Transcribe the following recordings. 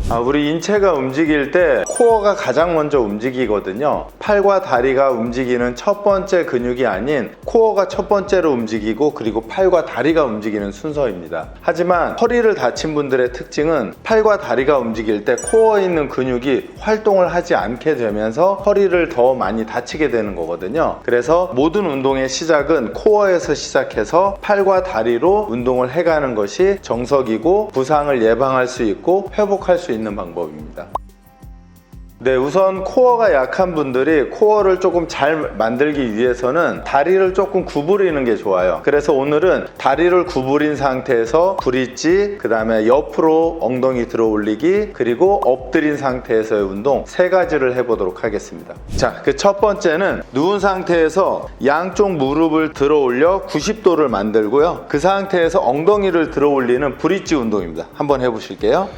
우리 인체가 움직일 때 코어가 가장 먼저 움직이거든요. 팔과 다리가 움직이는 첫 번째 근육이 아닌 코어가 첫 번째로 움직이고 그리고 팔과 다리가 움직이는 순서입니다. 하지만 허리를 다친 분들의 특징은 팔과 다리가 움직일 때 코어에 있는 근육이 활동을 하지 않게 되면서 허리를 더 많이 다치게 되는 거거든요. 그래서 모든 운동의 시작은 코어에서 시작해서 팔과 다리로 운동을 해가는 것이 정석이고 부상을 예방할 수 있고 회복할 수 있는 방법입니다. 네, 우선 코어가 약한 분들이 코어를 조금 잘 만들기 위해서는 다리를 조금 구부리는 게 좋아요. 그래서 오늘은 다리를 구부린 상태에서 브릿지, 그 다음에 옆으로 엉덩이 들어 올리기, 그리고 엎드린 상태에서의 운동 3가지를 해보도록 하겠습니다. 자, 그 첫 번째는 누운 상태에서 양쪽 무릎을 들어 올려 90도를 만들고요. 그 상태에서 엉덩이를 들어 올리는 브릿지 운동입니다. 한번 해보실게요.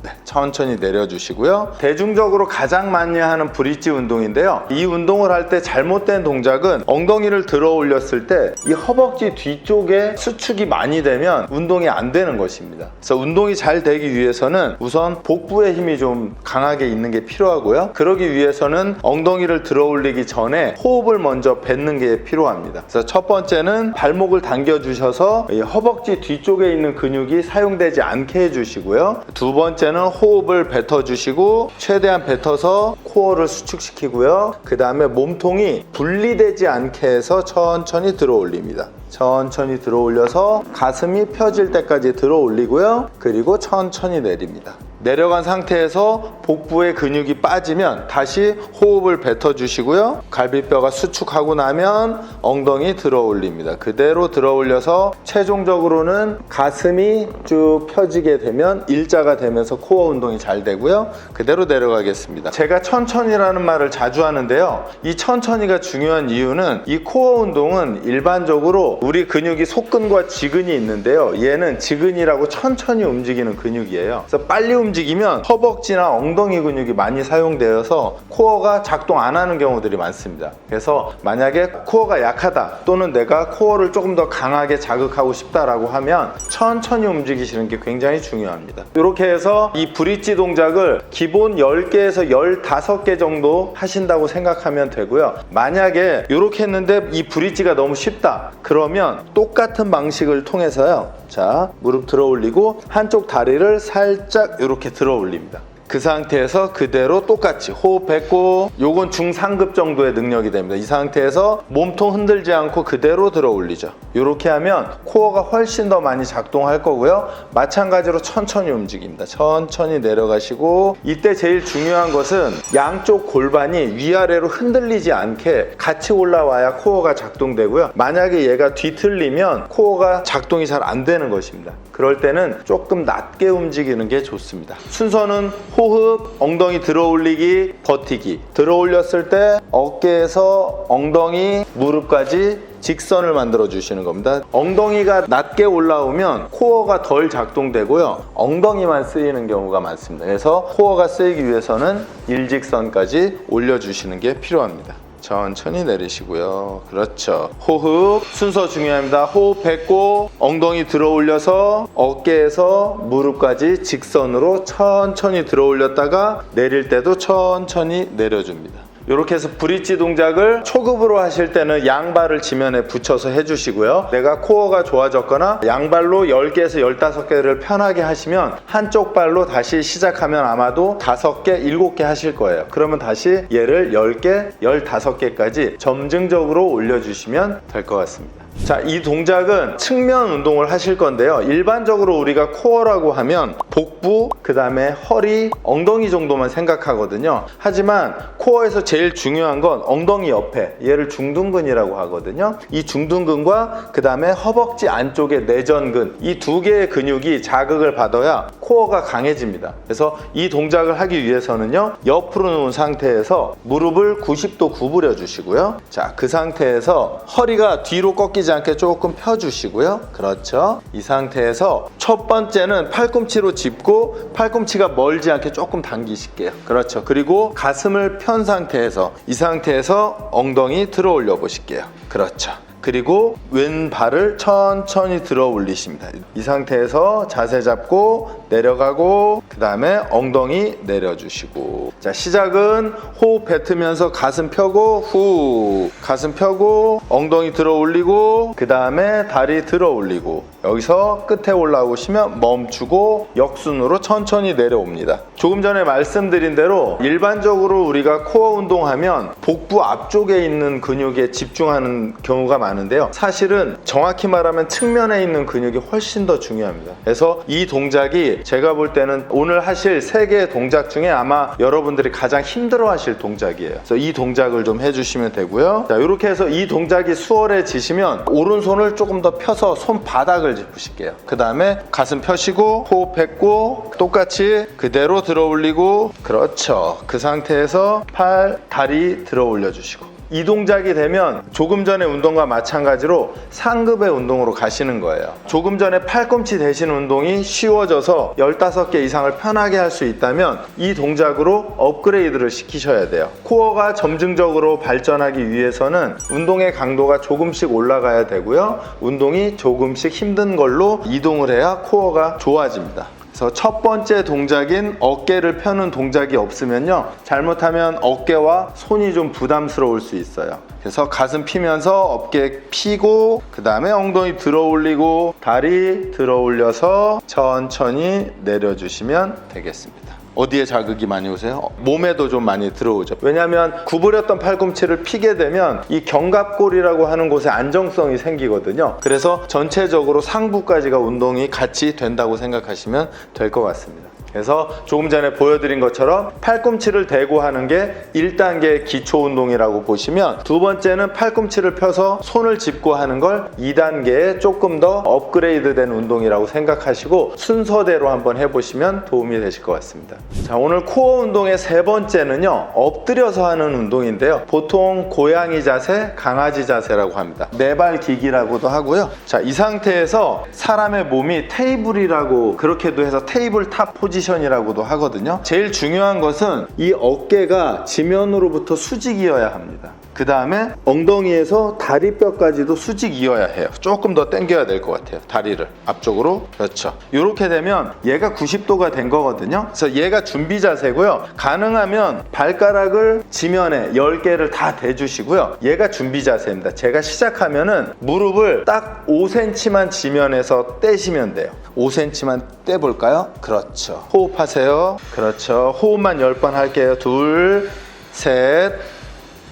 네, 천천히 내려주시고요. 대중적으로 가장 많이 하는 브릿지 운동인데요. 이 운동을 할 때 잘못된 동작은 엉덩이를 들어 올렸을 때 이 허벅지 뒤쪽에 수축이 많이 되면 운동이 안 되는 것입니다. 그래서 운동이 잘 되기 위해서는 우선 복부에 힘이 좀 강하게 있는 게 필요하고요. 그러기 위해서는 엉덩이를 들어 올리기 전에 호흡을 먼저 뱉는 게 필요합니다. 그래서 첫 번째는 발목을 당겨 주셔서 이 허벅지 뒤쪽에 있는 근육이 사용되지 않게 해주시고요. 두 번째는 호흡을 뱉어주시고 최대한 뱉어서 코어를 수축시키고요. 그 다음에 몸통이 분리되지 않게 해서 천천히 들어 올립니다. 천천히 들어 올려서 가슴이 펴질 때까지 들어 올리고요. 그리고 천천히 내립니다. 내려간 상태에서 복부의 근육이 빠지면 다시 호흡을 뱉어주시고요. 갈비뼈가 수축하고 나면 엉덩이 들어 올립니다. 그대로 들어 올려서 최종적으로는 가슴이 쭉 펴지게 되면 일자가 되면서 코어 운동이 잘 되고요. 그대로 내려가겠습니다. 제가 천천히라는 말을 자주 하는데요. 이 천천히가 중요한 이유는 이 코어 운동은 일반적으로 우리 근육이 속근과 지근이 있는데요. 얘는 지근이라고 천천히 움직이는 근육이에요. 그래서 빨리 움직이면 허벅지나 엉덩이 근육이 많이 사용되어서 코어가 작동 안 하는 경우들이 많습니다. 그래서 만약에 코어가 약하다 또는 내가 코어를 조금 더 강하게 자극하고 싶다라고 하면 천천히 움직이시는 게 굉장히 중요합니다. 이렇게 해서 이 브릿지 동작을 기본 10개에서 15개 정도 하신다고 생각하면 되고요. 만약에 이렇게 했는데 이 브릿지가 너무 쉽다 그러면 똑같은 방식을 통해서요. 자, 무릎 들어 올리고 한쪽 다리를 살짝 이렇게 들어 올립니다. 그 상태에서 그대로 똑같이 호흡 뱉고, 요건 중상급 정도의 능력이 됩니다. 이 상태에서 몸통 흔들지 않고 그대로 들어 올리죠. 이렇게 하면 코어가 훨씬 더 많이 작동할 거고요. 마찬가지로 천천히 움직입니다. 천천히 내려가시고, 이때 제일 중요한 것은 양쪽 골반이 위아래로 흔들리지 않게 같이 올라와야 코어가 작동되고요. 만약에 얘가 뒤틀리면 코어가 작동이 잘 안 되는 것입니다. 그럴 때는 조금 낮게 움직이는 게 좋습니다. 순서는 호흡, 엉덩이 들어 올리기, 버티기. 들어 올렸을 때 어깨에서 엉덩이, 무릎까지 직선을 만들어 주시는 겁니다. 엉덩이가 낮게 올라오면 코어가 덜 작동되고요. 엉덩이만 쓰이는 경우가 많습니다. 그래서 코어가 쓰이기 위해서는 일직선까지 올려주시는 게 필요합니다. 천천히 내리시고요. 그렇죠. 호흡 순서 중요합니다. 호흡 뱉고 엉덩이 들어 올려서 어깨에서 무릎까지 직선으로 천천히 들어 올렸다가 내릴 때도 천천히 내려줍니다. 이렇게 해서 브릿지 동작을 초급으로 하실 때는 양발을 지면에 붙여서 해주시고요. 내가 코어가 좋아졌거나 양발로 10개에서 15개를 편하게 하시면 한쪽 발로 다시 시작하면 아마도 5개, 7개 하실 거예요. 그러면 다시 얘를 10개, 15개까지 점증적으로 올려주시면 될 것 같습니다. 자, 이 동작은 측면 운동을 하실 건데요. 일반적으로 우리가 코어라고 하면 복부, 그 다음에 허리, 엉덩이 정도만 생각하거든요. 하지만 코어에서 제일 중요한 건 엉덩이 옆에, 얘를 중둔근이라고 하거든요. 이 중둔근과 그 다음에 허벅지 안쪽의 내전근, 이 두 개의 근육이 자극을 받아야 코어가 강해집니다. 그래서 이 동작을 하기 위해서는요, 옆으로 누운 상태에서 무릎을 90도 구부려 주시고요. 자, 그 상태에서 허리가 뒤로 꺾이지 않게 조금 펴주시고요. 그렇죠. 이 상태에서 첫 번째는 팔꿈치로 짚고 팔꿈치가 멀지 않게 조금 당기실게요. 그렇죠. 그리고 가슴을 편 상태에서 이 상태에서 엉덩이 들어 올려 보실게요. 그렇죠. 그리고 왼발을 천천히 들어 올리십니다. 이 상태에서 자세 잡고 내려가고 그 다음에 엉덩이 내려주시고. 자, 시작은 호흡 뱉으면서 가슴 펴고 후, 가슴 펴고 엉덩이 들어 올리고 그 다음에 다리 들어 올리고, 여기서 끝에 올라오시면 멈추고 역순으로 천천히 내려옵니다. 조금 전에 말씀드린 대로 일반적으로 우리가 코어 운동하면 복부 앞쪽에 있는 근육에 집중하는 경우가 많은데요, 사실은 정확히 말하면 측면에 있는 근육이 훨씬 더 중요합니다. 그래서 이 동작이 제가 볼 때는 오늘 하실 3개의 동작 중에 아마 여러분들이 가장 힘들어 하실 동작이에요. 그래서 이 동작을 좀 해주시면 되고요. 자, 이렇게 해서 이 동작이 수월해지시면 오른손을 조금 더 펴서 손바닥을 짚으실게요. 그 다음에 가슴 펴시고 호흡했고 똑같이 그대로 들어 올리고, 그렇죠. 그 상태에서 팔, 다리 들어 올려주시고. 이 동작이 되면 조금 전의 운동과 마찬가지로 상급의 운동으로 가시는 거예요. 조금 전에 팔꿈치 대신 운동이 쉬워져서 15개 이상을 편하게 할 수 있다면 이 동작으로 업그레이드를 시키셔야 돼요. 코어가 점증적으로 발전하기 위해서는 운동의 강도가 조금씩 올라가야 되고요, 운동이 조금씩 힘든 걸로 이동을 해야 코어가 좋아집니다. 그래서 첫 번째 동작인 어깨를 펴는 동작이 없으면요, 잘못하면 어깨와 손이 좀 부담스러울 수 있어요. 그래서 가슴 피면서 어깨 피고 그 다음에 엉덩이 들어 올리고 다리 들어 올려서 천천히 내려주시면 되겠습니다. 어디에 자극이 많이 오세요? 몸에도 좀 많이 들어오죠. 왜냐하면 구부렸던 팔꿈치를 피게 되면 이 견갑골이라고 하는 곳에 안정성이 생기거든요. 그래서 전체적으로 상부까지가 운동이 같이 된다고 생각하시면 될 것 같습니다. 그래서 조금 전에 보여드린 것처럼 팔꿈치를 대고 하는 게 1단계 기초 운동이라고 보시면, 두 번째는 팔꿈치를 펴서 손을 짚고 하는 걸 2단계의 조금 더 업그레이드 된 운동이라고 생각하시고 순서대로 한번 해보시면 도움이 되실 것 같습니다. 자, 오늘 코어 운동의 3번째는요, 엎드려서 하는 운동인데요, 보통 고양이 자세, 강아지 자세라고 합니다. 네발 기기라고도 하고요. 자, 이 상태에서 사람의 몸이 테이블이라고, 그렇게도 해서 테이블 탑 포지션이라고도 하거든요. 제일 중요한 것은 이 어깨가 지면으로부터 수직이어야 합니다. 그 다음에 엉덩이에서 다리뼈까지도 수직이어야 해요. 조금 더 당겨야 될 것 같아요, 다리를 앞쪽으로. 그렇죠. 이렇게 되면 얘가 90도가 된 거거든요. 그래서 얘가 준비 자세고요. 가능하면 발가락을 지면에 10개를 다 대주시고요. 얘가 준비 자세입니다. 제가 시작하면은 무릎을 딱 5cm만 지면에서 떼시면 돼요. 5cm만 떼볼까요? 그렇죠. 호흡하세요. 그렇죠. 호흡만 10번 할게요. 둘, 셋,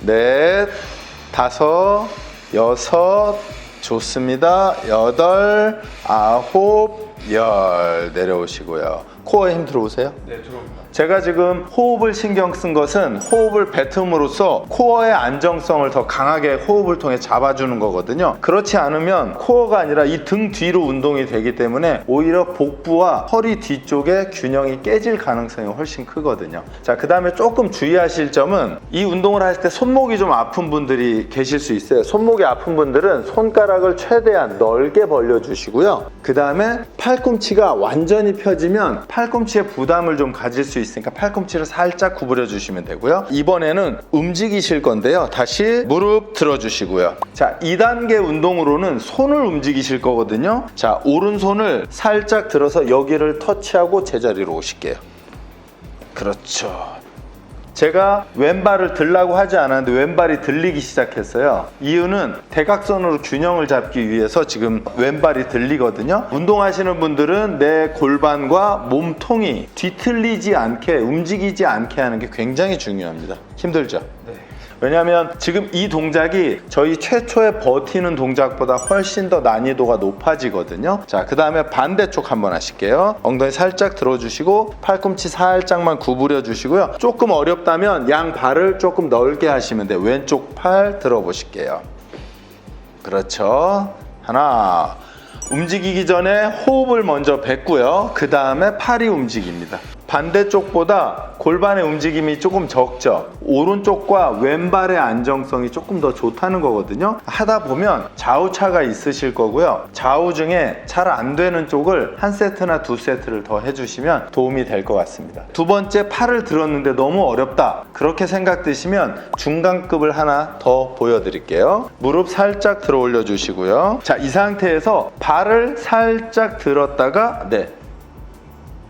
넷, 다섯, 여섯, 좋습니다. 여덟, 아홉, 열. 내려오시고요. 코어에 힘 들어오세요? 네, 들어옵니다. 제가 지금 호흡을 신경 쓴 것은 호흡을 뱉음으로써 코어의 안정성을 더 강하게 호흡을 통해 잡아주는 거거든요. 그렇지 않으면 코어가 아니라 이 등 뒤로 운동이 되기 때문에 오히려 복부와 허리 뒤쪽의 균형이 깨질 가능성이 훨씬 크거든요. 자, 그 다음에 조금 주의하실 점은, 이 운동을 할 때 손목이 좀 아픈 분들이 계실 수 있어요. 손목이 아픈 분들은 손가락을 최대한 넓게 벌려주시고요. 그 다음에 팔꿈치가 완전히 펴지면 팔꿈치에 부담을 좀 가질 수 있으니까 팔꿈치를 살짝 구부려 주시면 되고요. 이번에는 움직이실 건데요, 다시 무릎 들어 주시고요. 자, 2단계 운동으로는 손을 움직이실 거거든요. 자, 오른손을 살짝 들어서 여기를 터치하고 제자리로 오실게요. 그렇죠. 제가 왼발을 들라고 하지 않았는데 왼발이 들리기 시작했어요. 이유는 대각선으로 균형을 잡기 위해서 지금 왼발이 들리거든요. 운동하시는 분들은 내 골반과 몸통이 뒤틀리지 않게, 움직이지 않게 하는 게 굉장히 중요합니다. 힘들죠? 네. 왜냐하면 지금 이 동작이 저희 최초의 버티는 동작보다 훨씬 더 난이도가 높아지거든요. 자, 그 다음에 반대쪽 한번 하실게요. 엉덩이 살짝 들어주시고 팔꿈치 살짝만 구부려 주시고요. 조금 어렵다면 양 발을 조금 넓게 하시면 돼요. 왼쪽 팔 들어보실게요. 그렇죠. 하나. 움직이기 전에 호흡을 먼저 뱉고요. 그 다음에 팔이 움직입니다. 반대쪽보다 골반의 움직임이 조금 적죠. 오른쪽과 왼발의 안정성이 조금 더 좋다는 거거든요. 하다 보면 좌우차가 있으실 거고요. 좌우 중에 잘 안 되는 쪽을 한 세트나 두 세트를 더 해주시면 도움이 될 것 같습니다. 두 번째, 팔을 들었는데 너무 어렵다, 그렇게 생각되시면 중간급을 하나 더 보여드릴게요. 무릎 살짝 들어 올려 주시고요. 자, 이 상태에서 발을 살짝 들었다가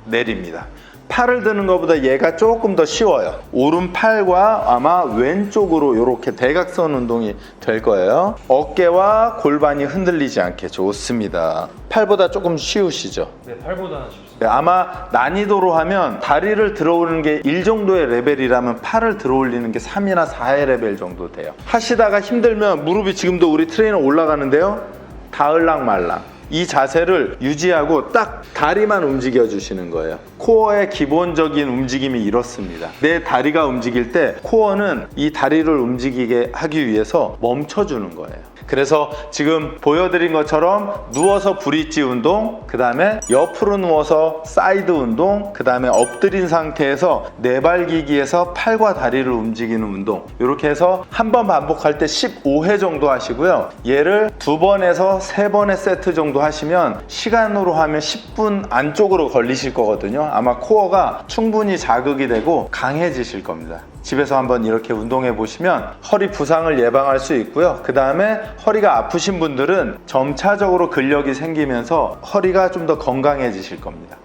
내립니다. 팔을 드는 것보다 얘가 조금 더 쉬워요. 오른팔과 아마 왼쪽으로 이렇게 대각선 운동이 될 거예요. 어깨와 골반이 흔들리지 않게 좋습니다. 팔보다 조금 쉬우시죠? 네, 팔보다는 쉽습니다. 네, 아마 난이도로 하면 다리를 들어올리는 게 1 정도의 레벨이라면 팔을 들어올리는 게 3이나 4의 레벨 정도 돼요. 하시다가 힘들면 무릎이 지금도 우리 트레이너 올라가는데요. 닿을랑 말랑. 이 자세를 유지하고 딱 다리만 움직여 주시는 거예요. 코어의 기본적인 움직임이 이렇습니다. 내 다리가 움직일 때 코어는 이 다리를 움직이게 하기 위해서 멈춰주는 거예요. 그래서 지금 보여드린 것처럼 누워서 브릿지 운동, 그 다음에 옆으로 누워서 사이드 운동, 그 다음에 엎드린 상태에서 내발기기에서 팔과 다리를 움직이는 운동, 이렇게 해서 한 번 반복할 때 15회 정도 하시고요. 얘를 2번에서 3번의 세트 정도 하시면 시간으로 하면 10분 안쪽으로 걸리실 거거든요. 아마 코어가 충분히 자극이 되고 강해지실 겁니다. 집에서 한번 이렇게 운동해 보시면 허리 부상을 예방할 수 있고요. 그 다음에 허리가 아프신 분들은 점차적으로 근력이 생기면서 허리가 좀 더 건강해지실 겁니다.